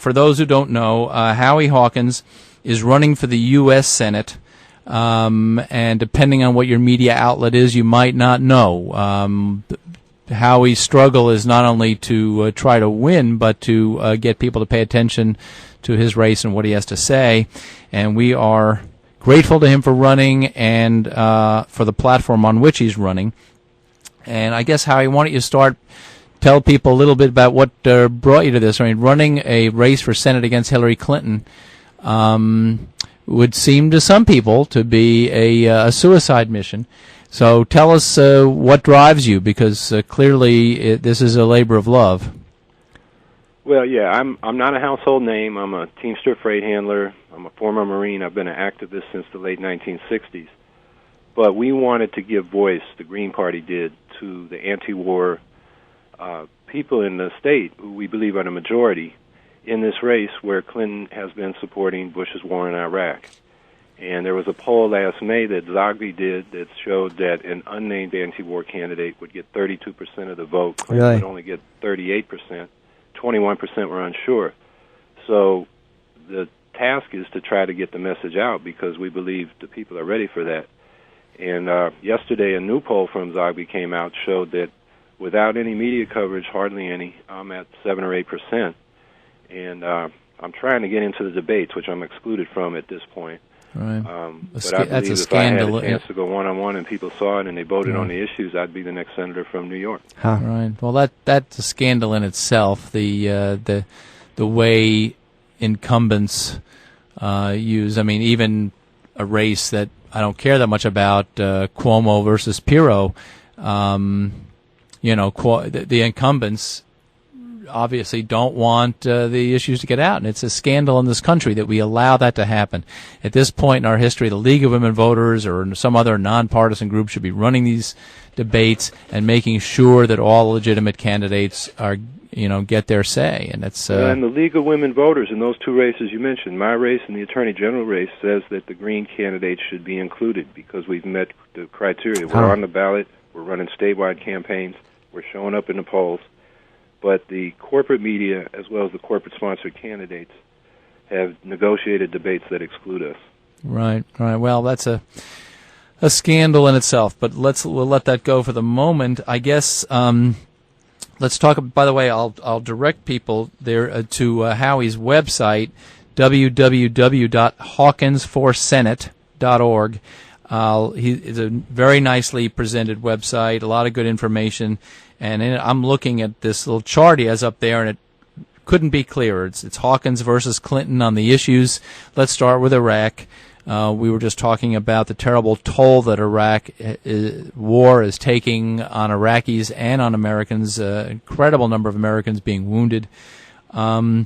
for those who don't know, Howie Hawkins is running for the U.S. Senate, and depending on what your media outlet is, you might not know. Howie's struggle is not only to try to win, but to get people to pay attention to his race and what he has to say. And we are grateful to him for running and for the platform on which he's running. And I guess, Howie, why don't you tell people a little bit about what brought you to this? I mean, running a race for Senate against Hillary Clinton would seem to some people to be a suicide mission. So tell us what drives you, because clearly this is a labor of love. Well, yeah, I'm not a household name. I'm a Teamster freight handler. I'm a former Marine. I've been an activist since the late 1960s. But we wanted to give voice, the Green Party did, to the anti-war people in the state who we believe are the majority in this race where Clinton has been supporting Bush's war in Iraq. And there was a poll last May that Zogby did that showed that an unnamed anti-war candidate would get 32% of the vote. Clinton would only get 38%. 21% were unsure. So the task is to try to get the message out, because we believe the people are ready for that. And yesterday a new poll from Zogby came out, showed that without any media coverage, hardly any, I'm at 7 or 8%. And I'm trying to get into the debates, which I'm excluded from at this point. Right. But I believe if I had a chance to go one-on-one and people saw it and they voted on the issues, I'd be the next senator from New York. Right. Well, that's a scandal in itself. The way incumbents use. I mean, even a race that I don't care that much about, Cuomo versus Pirro. The incumbents obviously don't want the issues to get out, and it's a scandal in this country that we allow that to happen. At this point in our history, the League of Women Voters or some other nonpartisan group should be running these debates and making sure that all legitimate candidates are, get their say. And it's and the League of Women Voters in those two races you mentioned, my race and the Attorney General race, says that the Green candidates should be included because we've met the criteria. We're on the ballot. We're running statewide campaigns. We're showing up in the polls. But the corporate media, as well as the corporate-sponsored candidates, have negotiated debates that exclude us. Right. Well, that's a scandal in itself, but we'll let that go for the moment. I guess let's talk. By the way, I'll direct people there to Howie's website, www.hawkinsforsenate.org. It's a very nicely presented website, a lot of good information. And I'm looking at this little chart he has up there, and it couldn't be clearer. It's Hawkins versus Clinton on the issues. Let's start with Iraq. We were just talking about the terrible toll that Iraq war is taking on Iraqis and on Americans. Incredible number of Americans being wounded. What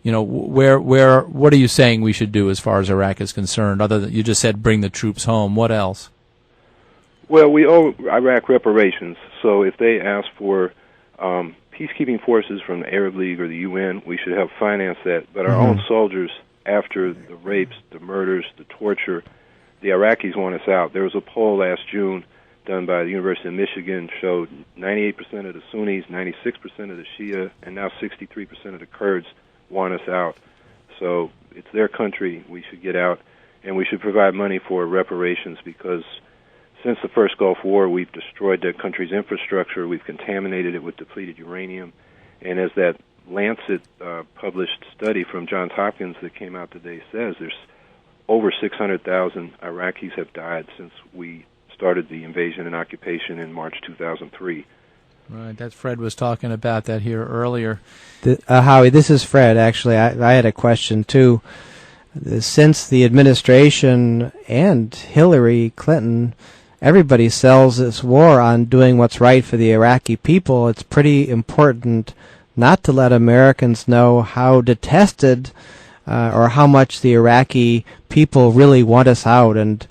are you saying we should do as far as Iraq is concerned? Other than you just said bring the troops home. What else? Well, we owe Iraq reparations, so if they ask for peacekeeping forces from the Arab League or the UN, we should help finance that. But our own soldiers, after the rapes, the murders, the torture, the Iraqis want us out. There was a poll last June done by the University of Michigan, showed 98% of the Sunnis, 96% of the Shia, and now 63% of the Kurds want us out. So it's their country. We should get out, and we should provide money for reparations, because since the first Gulf War, we've destroyed that country's infrastructure. We've contaminated it with depleted uranium. And as that Lancet published study from Johns Hopkins that came out today says, there's over 600,000 Iraqis have died since we started the invasion and occupation in March 2003. Right, that Fred was talking about that here earlier. Howie, this is Fred. Actually, I had a question, too. Since the administration and Hillary Clinton, everybody sells this war on doing what's right for the Iraqi people. It's pretty important not to let Americans know how detested or how much the Iraqi people really want us out. And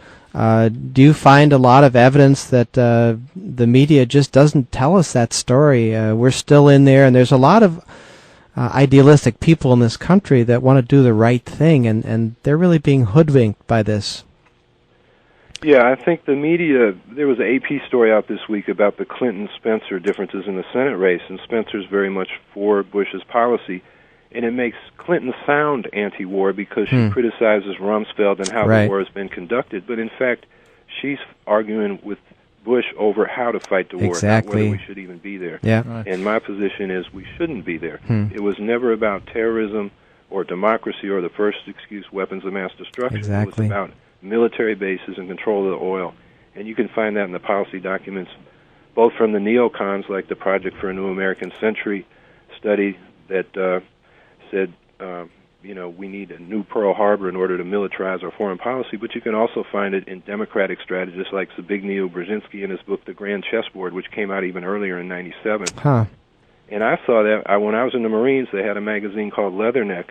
do you find a lot of evidence that the media just doesn't tell us that story? We're still in there, and there's a lot of idealistic people in this country that want to do the right thing, and they're really being hoodwinked by this. Yeah, I think the media, there was an AP story out this week about the Clinton-Spencer differences in the Senate race, and Spencer's very much for Bush's policy, And it makes Clinton sound anti-war because she criticizes Rumsfeld and how the war has been conducted. But in fact, she's arguing with Bush over how to fight the war, not whether we should even be there. Yeah. Right. And my position is we shouldn't be there. It was never about terrorism or democracy or the first excuse, weapons of mass destruction. Exactly. It was about military bases and control of the oil. And you can find that in the policy documents, both from the neocons, like the Project for a New American Century study that said, we need a new Pearl Harbor in order to militarize our foreign policy, but you can also find it in Democratic strategists like Zbigniew Brzezinski in his book, The Grand Chessboard, which came out even earlier in 97. And I saw that when I was in the Marines, they had a magazine called Leatherneck,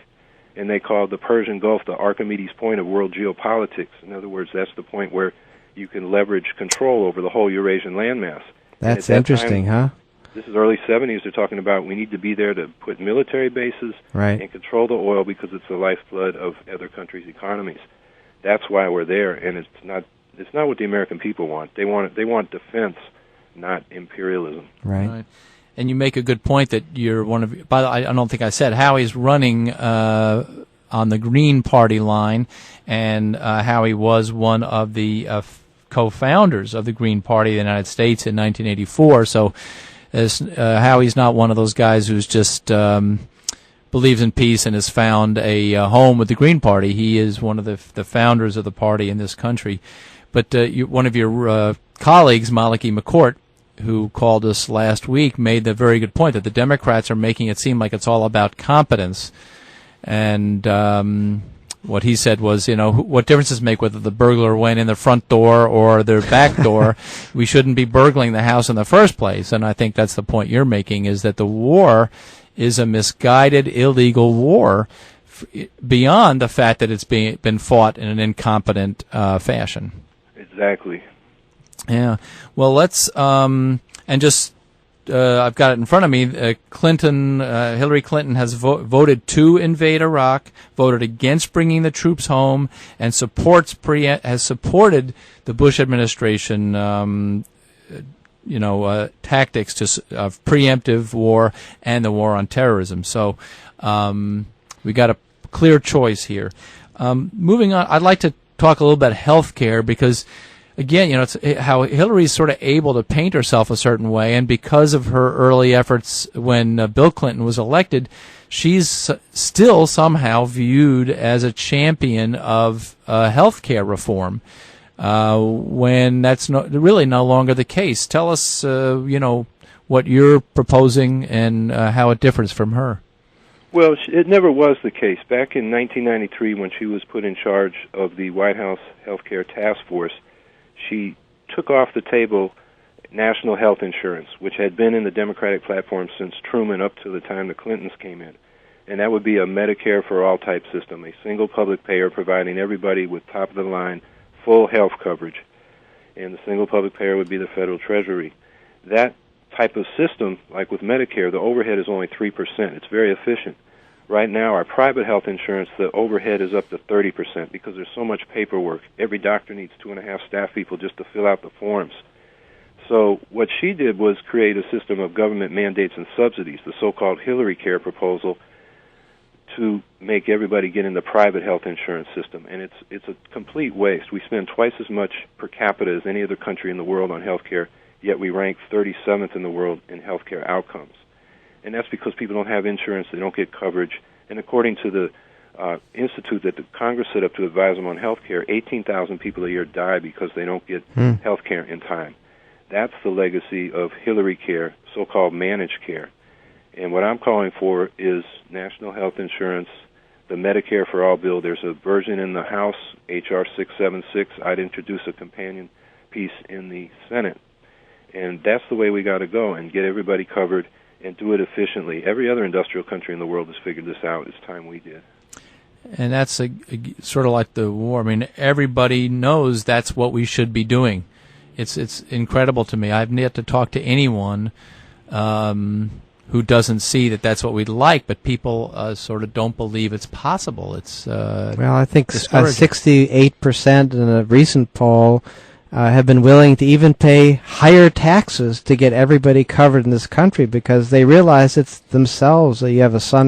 and they called the Persian Gulf the Archimedes point of world geopolitics. In other words, that's the point where you can leverage control over the whole Eurasian landmass. That's interesting, huh? This is early 70s. They're talking about we need to be there to put military bases and control the oil because it's the lifeblood of other countries' economies. That's why we're there, and it's not what the American people want. They want defense, not imperialism. Right. And you make a good point that you're one of. By the way, I don't think I said Howie's running on the Green Party line, and Howie was one of the co-founders of the Green Party of the United States in 1984. So. Howie's not one of those guys who's just believes in peace and has found a home with the Green Party. He is one of the founders of the party in this country. But one of your colleagues, Maliki McCourt, who called us last week, made the very good point that the Democrats are making it seem like it's all about competence. And what he said was, what difference does it make whether the burglar went in the front door or their back door? We shouldn't be burgling the house in the first place. And I think that's the point you're making, is that the war is a misguided, illegal war beyond the fact that it's been fought in an incompetent fashion. Exactly. Yeah. Well, let's I've got it in front of me. Hillary Clinton has voted to invade Iraq, voted against bringing the troops home, and has supported the Bush administration, tactics of preemptive war and the war on terrorism. So we got a clear choice here. Moving on, I'd like to talk a little about health care because. Again, it's how Hillary's sort of able to paint herself a certain way, and because of her early efforts when Bill Clinton was elected, she's still somehow viewed as a champion of health care reform, when that's really no longer the case. Tell us, what you're proposing and how it differs from her. Well, it never was the case. Back in 1993, when she was put in charge of the White House Health Care Task Force, she took off the table national health insurance, which had been in the Democratic platform since Truman up to the time the Clintons came in. And that would be a Medicare for all type system, a single public payer providing everybody with top-of-the-line full health coverage. And the single public payer would be the federal treasury. That type of system, like with Medicare, the overhead is only 3%. It's very efficient. Right now, our private health insurance, the overhead is up to 30% because there's so much paperwork. Every doctor needs 2.5 staff people just to fill out the forms. So what she did was create a system of government mandates and subsidies, the so-called Hillary Care proposal, to make everybody get in the private health insurance system. And it's a complete waste. We spend twice as much per capita as any other country in the world on health care, yet we rank 37th in the world in health care outcomes. And that's because people don't have insurance, they don't get coverage. And according to the institute that the Congress set up to advise them on health care, 18,000 people a year die because they don't get health care in time. That's the legacy of Hillary Care, so-called managed care. And what I'm calling for is national health insurance, the Medicare for All bill. There's a version in the House, H.R. 676. I'd introduce a companion piece in the Senate. And that's the way we got to go and get everybody covered and do it efficiently. Every other industrial country in the world has figured this out. It's time we did. And that's sort of like the war. I mean, everybody knows that's what we should be doing. It's incredible to me. I've yet to talk to anyone who doesn't see that that's what we'd like, but people sort of don't believe it's possible. It's well, I think 68% in a recent poll have been willing to even pay higher taxes to get everybody covered in this country because they realize it's themselves. You have a son or